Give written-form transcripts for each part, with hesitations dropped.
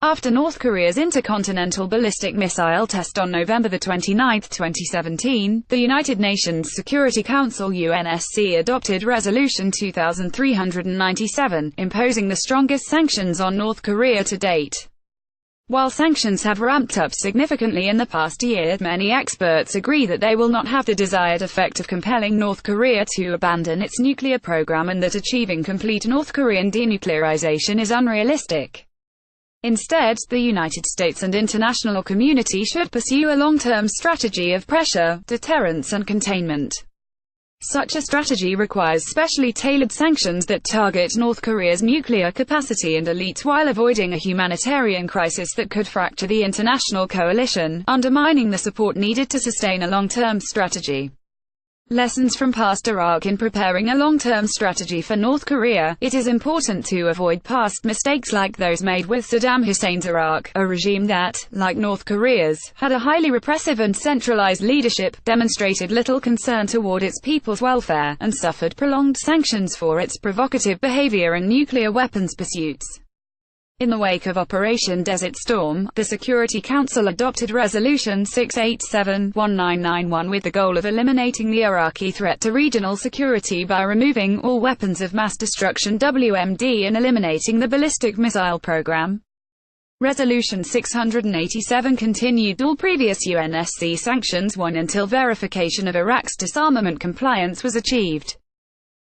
After North Korea's intercontinental ballistic missile test on November 29, 2017, the United Nations Security Council (UNSC) adopted Resolution 2397, imposing the strongest sanctions on North Korea to date. While sanctions have ramped up significantly in the past year, many experts agree that they will not have the desired effect of compelling North Korea to abandon its nuclear program, and that achieving complete North Korean denuclearization is unrealistic. Instead, the United States and international community should pursue a long-term strategy of pressure, deterrence and containment. Such a strategy requires specially tailored sanctions that target North Korea's nuclear capacity and elites while avoiding a humanitarian crisis that could fracture the international coalition, undermining the support needed to sustain a long-term strategy. Lessons from past Iraq. In preparing a long-term strategy for North Korea, it is important to avoid past mistakes like those made with Saddam Hussein's Iraq, a regime that, like North Korea's, had a highly repressive and centralized leadership, demonstrated little concern toward its people's welfare, and suffered prolonged sanctions for its provocative behavior and nuclear weapons pursuits. In the wake of Operation Desert Storm, the Security Council adopted Resolution 687-1991 with the goal of eliminating the Iraqi threat to regional security by removing all weapons of mass destruction (WMD) and eliminating the ballistic missile program. Resolution 687 continued all previous UNSC sanctions until verification of Iraq's disarmament compliance was achieved.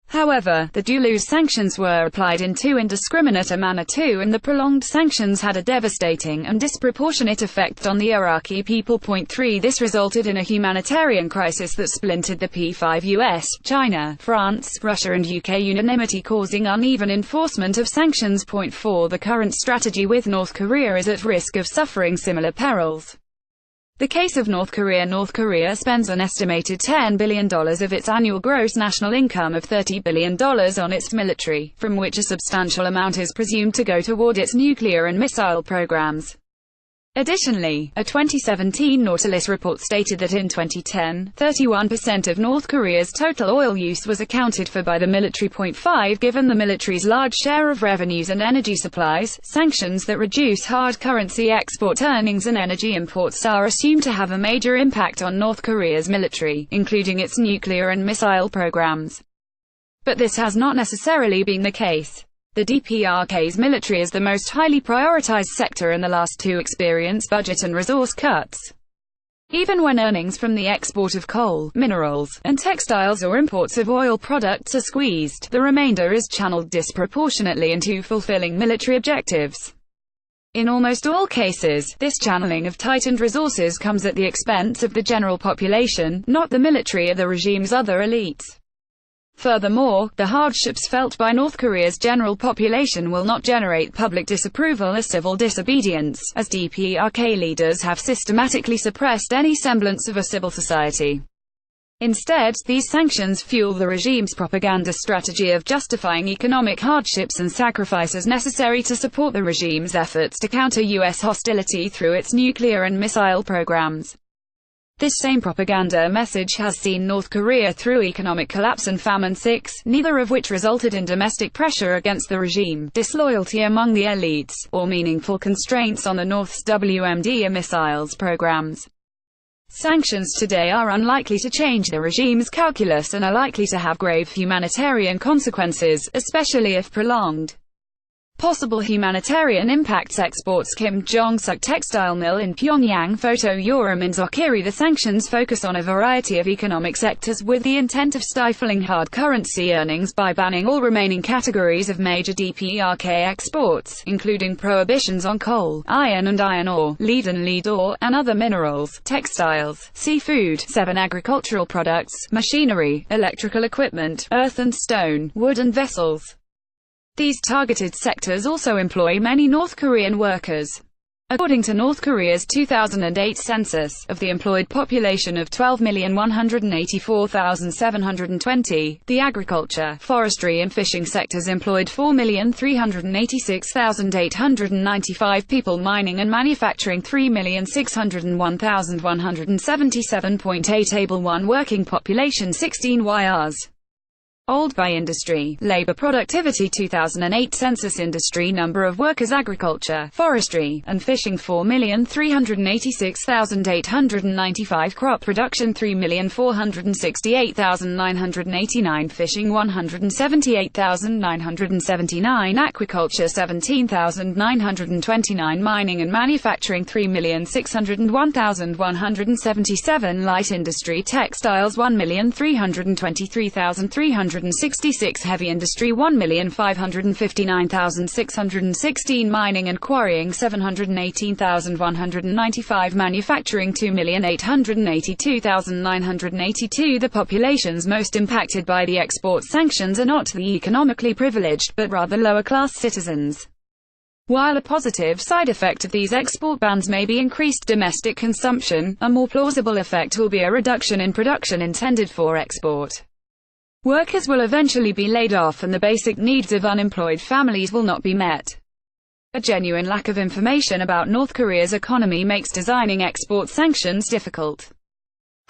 However, the dual-use sanctions were applied in too indiscriminate a manner too, and the prolonged sanctions had a devastating and disproportionate effect on the Iraqi people. 3. This resulted in a humanitarian crisis that splintered the P5 US, China, France, Russia and UK unanimity, causing uneven enforcement of sanctions. 4. The current strategy with North Korea is at risk of suffering similar perils. The case of North Korea. North Korea spends an estimated $10 billion of its annual gross national income of $30 billion on its military, from which a substantial amount is presumed to go toward its nuclear and missile programs. Additionally, a 2017 Nautilus report stated that in 2010, 31% of North Korea's total oil use was accounted for by the military. 5. Given the military's large share of revenues and energy supplies, sanctions that reduce hard currency export earnings and energy imports are assumed to have a major impact on North Korea's military, including its nuclear and missile programs. But this has not necessarily been the case. The DPRK's military is the most highly prioritized sector, and the last two experience budget and resource cuts. Even when earnings from the export of coal, minerals, and textiles or imports of oil products are squeezed, the remainder is channeled disproportionately into fulfilling military objectives. In almost all cases, this channeling of tightened resources comes at the expense of the general population, not the military or the regime's other elites. Furthermore, the hardships felt by North Korea's general population will not generate public disapproval or civil disobedience, as DPRK leaders have systematically suppressed any semblance of a civil society. Instead, these sanctions fuel the regime's propaganda strategy of justifying economic hardships and sacrifices necessary to support the regime's efforts to counter U.S. hostility through its nuclear and missile programs. This same propaganda message has seen North Korea through economic collapse and famine, neither of which resulted in domestic pressure against the regime, disloyalty among the elites, or meaningful constraints on the North's WMD or missiles programs. Sanctions today are unlikely to change the regime's calculus and are likely to have grave humanitarian consequences, especially if prolonged. Possible humanitarian impacts. Exports. Kim Jong-suk textile mill in Pyongyang. Photo Yoramin Zokiri. The sanctions focus on a variety of economic sectors with the intent of stifling hard currency earnings by banning all remaining categories of major DPRK exports, including prohibitions on coal, iron and iron ore, lead and lead ore, and other minerals, textiles, seafood, 7 agricultural products, machinery, electrical equipment, earth and stone, wood and vessels. These targeted sectors also employ many North Korean workers. According to North Korea's 2008 census, of the employed population of 12,184,720, the agriculture, forestry and fishing sectors employed 4,386,895 people, mining and manufacturing 3,601,177.8, able 1 working population 16 YRs. Old by industry, labor productivity 2008 census industry number of workers agriculture, forestry, and fishing 4,386,895 crop production 3,468,989 fishing 178,979 aquaculture 17,929 mining and manufacturing 3,601,177 light industry textiles 1,323,366 heavy industry 1,559,616 mining and quarrying 718,195 manufacturing 2,882,982 The populations most impacted by the export sanctions are not the economically privileged, but rather lower-class citizens. While a positive side effect of these export bans may be increased domestic consumption, a more plausible effect will be a reduction in production intended for export. Workers will eventually be laid off and the basic needs of unemployed families will not be met. A genuine lack of information about North Korea's economy makes designing export sanctions difficult.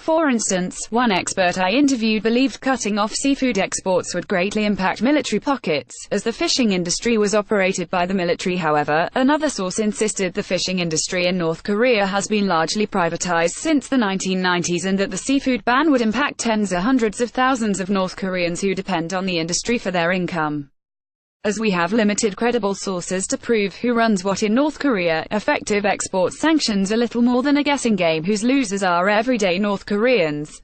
For instance, one expert I interviewed believed cutting off seafood exports would greatly impact military pockets, as the fishing industry was operated by the military. However, another source insisted the fishing industry in North Korea has been largely privatized since the 1990s and that the seafood ban would impact tens or hundreds of thousands of North Koreans who depend on the industry for their income. As we have limited credible sources to prove who runs what in North Korea, effective export sanctions are little more than a guessing game whose losers are everyday North Koreans.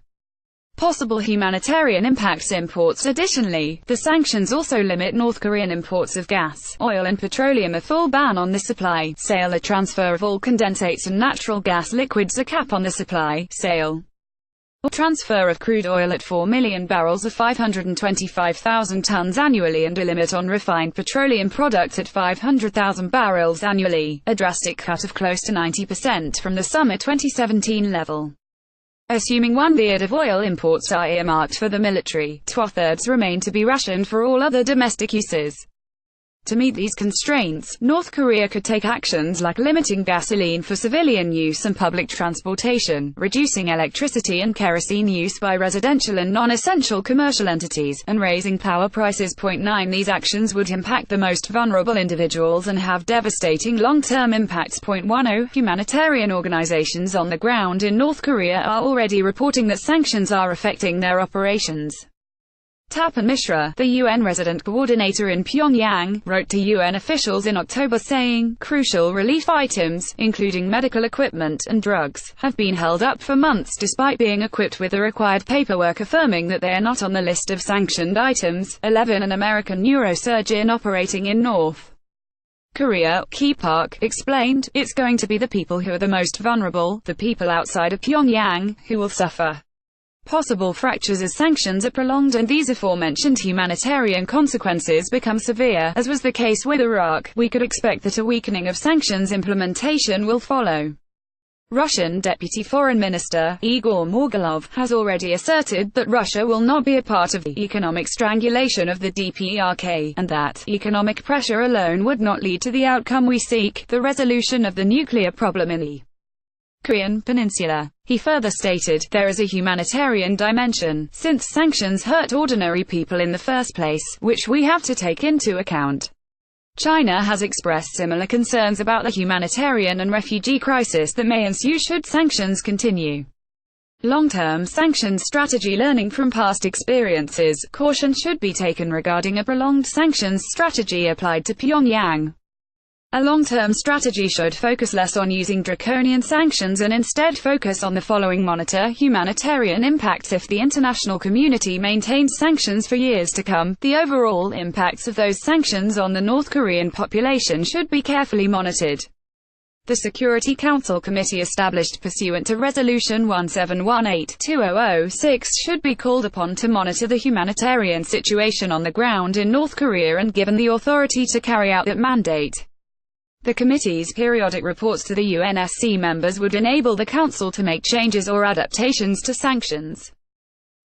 Possible humanitarian impacts imports. Additionally, the sanctions also limit North Korean imports of gas, oil and petroleum, a full ban on the supply, sale or transfer of all condensates and natural gas liquids, a cap on the supply, sale, or transfer of crude oil at 4 million barrels or 525,000 tons annually and a limit on refined petroleum products at 500,000 barrels annually, a drastic cut of close to 90% from the summer 2017 level. Assuming 1/3 of oil imports are earmarked for the military, 2/3 remain to be rationed for all other domestic uses. To meet these constraints, North Korea could take actions like limiting gasoline for civilian use and public transportation, reducing electricity and kerosene use by residential and non-essential commercial entities, and raising power prices. 9 These actions would impact the most vulnerable individuals and have devastating long-term impacts. 10 Humanitarian organizations on the ground in North Korea are already reporting that sanctions are affecting their operations. Tapan Mishra, the UN resident coordinator in Pyongyang, wrote to UN officials in October saying, crucial relief items, including medical equipment and drugs, have been held up for months despite being equipped with the required paperwork affirming that they are not on the list of sanctioned items. 11 An American neurosurgeon operating in North Korea, Ki Park, explained, it's going to be the people who are the most vulnerable, the people outside of Pyongyang, who will suffer possible fractures as sanctions are prolonged and these aforementioned humanitarian consequences become severe. As was the case with Iraq, we could expect that a weakening of sanctions implementation will follow. Russian Deputy Foreign Minister, Igor Morgulov, has already asserted that Russia will not be a part of the economic strangulation of the DPRK, and that economic pressure alone would not lead to the outcome we seek, the resolution of the nuclear problem in the Korean Peninsula. He further stated, there is a humanitarian dimension, since sanctions hurt ordinary people in the first place, which we have to take into account. China has expressed similar concerns about the humanitarian and refugee crisis that may ensue should sanctions continue. Long-term sanctions strategy. Learning from past experiences, caution should be taken regarding a prolonged sanctions strategy applied to Pyongyang. A long-term strategy should focus less on using draconian sanctions and instead focus on the following: monitor humanitarian impacts. If the international community maintains sanctions for years to come, the overall impacts of those sanctions on the North Korean population should be carefully monitored. The Security Council Committee established pursuant to Resolution 1718/2006 should be called upon to monitor the humanitarian situation on the ground in North Korea and given the authority to carry out that mandate. The committee's periodic reports to the UNSC members would enable the Council to make changes or adaptations to sanctions.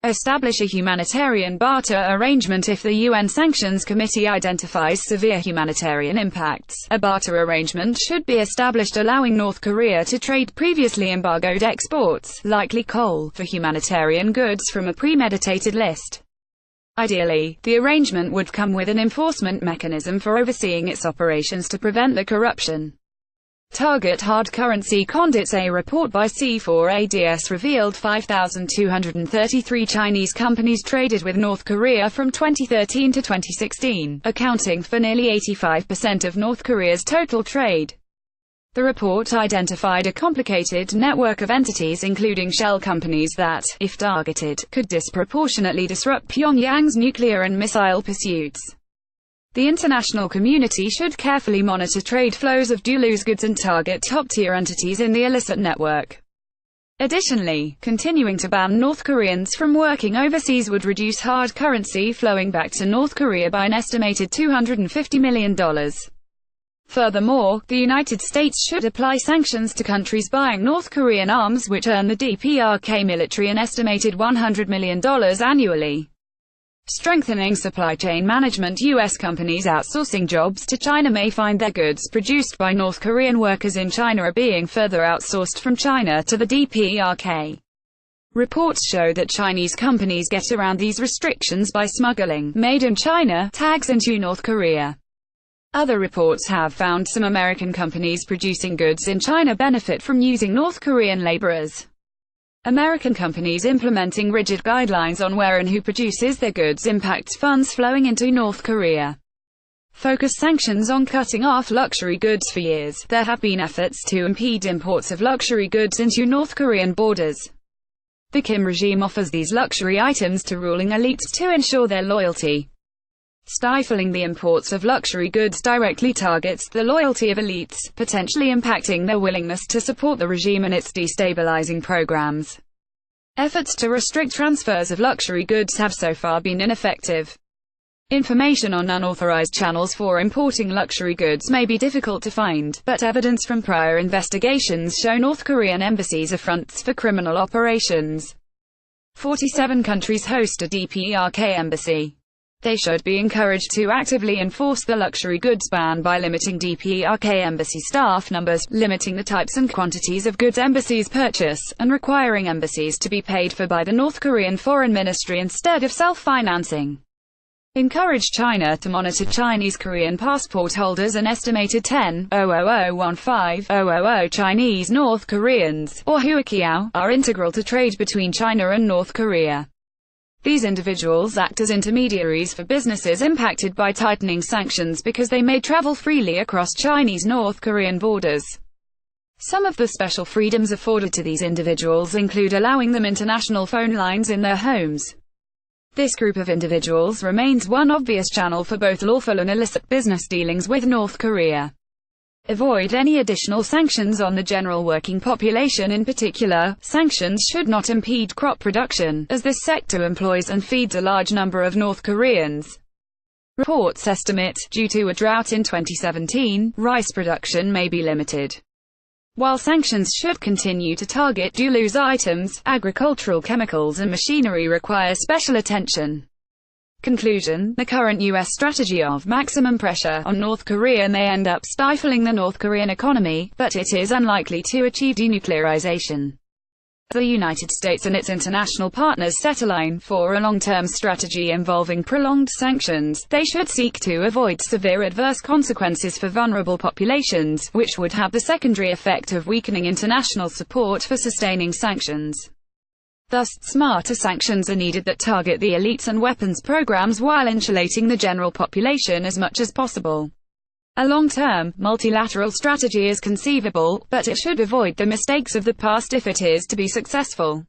Establish a humanitarian barter arrangement. If the UN Sanctions Committee identifies severe humanitarian impacts, a barter arrangement should be established allowing North Korea to trade previously embargoed exports, likely coal, for humanitarian goods from a premeditated list. Ideally, the arrangement would come with an enforcement mechanism for overseeing its operations to prevent the corruption. Target hard currency conduits. A report by C4ADS revealed 5,233 Chinese companies traded with North Korea from 2013 to 2016, accounting for nearly 85% of North Korea's total trade. The report identified a complicated network of entities including shell companies that, if targeted, could disproportionately disrupt Pyongyang's nuclear and missile pursuits. The international community should carefully monitor trade flows of dual-use goods and target top-tier entities in the illicit network. Additionally, continuing to ban North Koreans from working overseas would reduce hard currency flowing back to North Korea by an estimated $250 million. Furthermore, the United States should apply sanctions to countries buying North Korean arms which earn the DPRK military an estimated $100 million annually. Strengthening supply chain management. U.S. companies outsourcing jobs to China may find their goods produced by North Korean workers in China are being further outsourced from China to the DPRK. Reports show that Chinese companies get around these restrictions by smuggling "Made in China" tags into North Korea. Other reports have found some American companies producing goods in China benefit from using North Korean laborers. American companies implementing rigid guidelines on where and who produces their goods impacts funds flowing into North Korea. Focus sanctions on cutting off luxury goods. For years, there have been efforts to impede imports of luxury goods into North Korean borders. The Kim regime offers these luxury items to ruling elites to ensure their loyalty. Stifling the imports of luxury goods directly targets the loyalty of elites, potentially impacting their willingness to support the regime and its destabilizing programs. Efforts to restrict transfers of luxury goods have so far been ineffective. Information on unauthorized channels for importing luxury goods may be difficult to find, but evidence from prior investigations show North Korean embassies are fronts for criminal operations. 47 countries host a DPRK embassy. They should be encouraged to actively enforce the luxury goods ban by limiting DPRK embassy staff numbers, limiting the types and quantities of goods embassies purchase, and requiring embassies to be paid for by the North Korean Foreign Ministry instead of self-financing. Encourage China to monitor Chinese Korean passport holders. An estimated 10,000,015,000 Chinese North Koreans, or huaqiao, are integral to trade between China and North Korea. These individuals act as intermediaries for businesses impacted by tightening sanctions because they may travel freely across Chinese North Korean borders. Some of the special freedoms afforded to these individuals include allowing them international phone lines in their homes. This group of individuals remains one obvious channel for both lawful and illicit business dealings with North Korea. Avoid any additional sanctions on the general working population. In particular, sanctions should not impede crop production, as this sector employs and feeds a large number of North Koreans. Reports estimate, due to a drought in 2017, rice production may be limited. While sanctions should continue to target dual-use items, agricultural chemicals and machinery require special attention. Conclusion: the current U.S. strategy of maximum pressure on North Korea may end up stifling the North Korean economy, but it is unlikely to achieve denuclearization. The United States and its international partners set a line for a long-term strategy involving prolonged sanctions. They should seek to avoid severe adverse consequences for vulnerable populations, which would have the secondary effect of weakening international support for sustaining sanctions. Thus, smarter sanctions are needed that target the elites and weapons programs while insulating the general population as much as possible. A long-term, multilateral strategy is conceivable, but it should avoid the mistakes of the past if it is to be successful.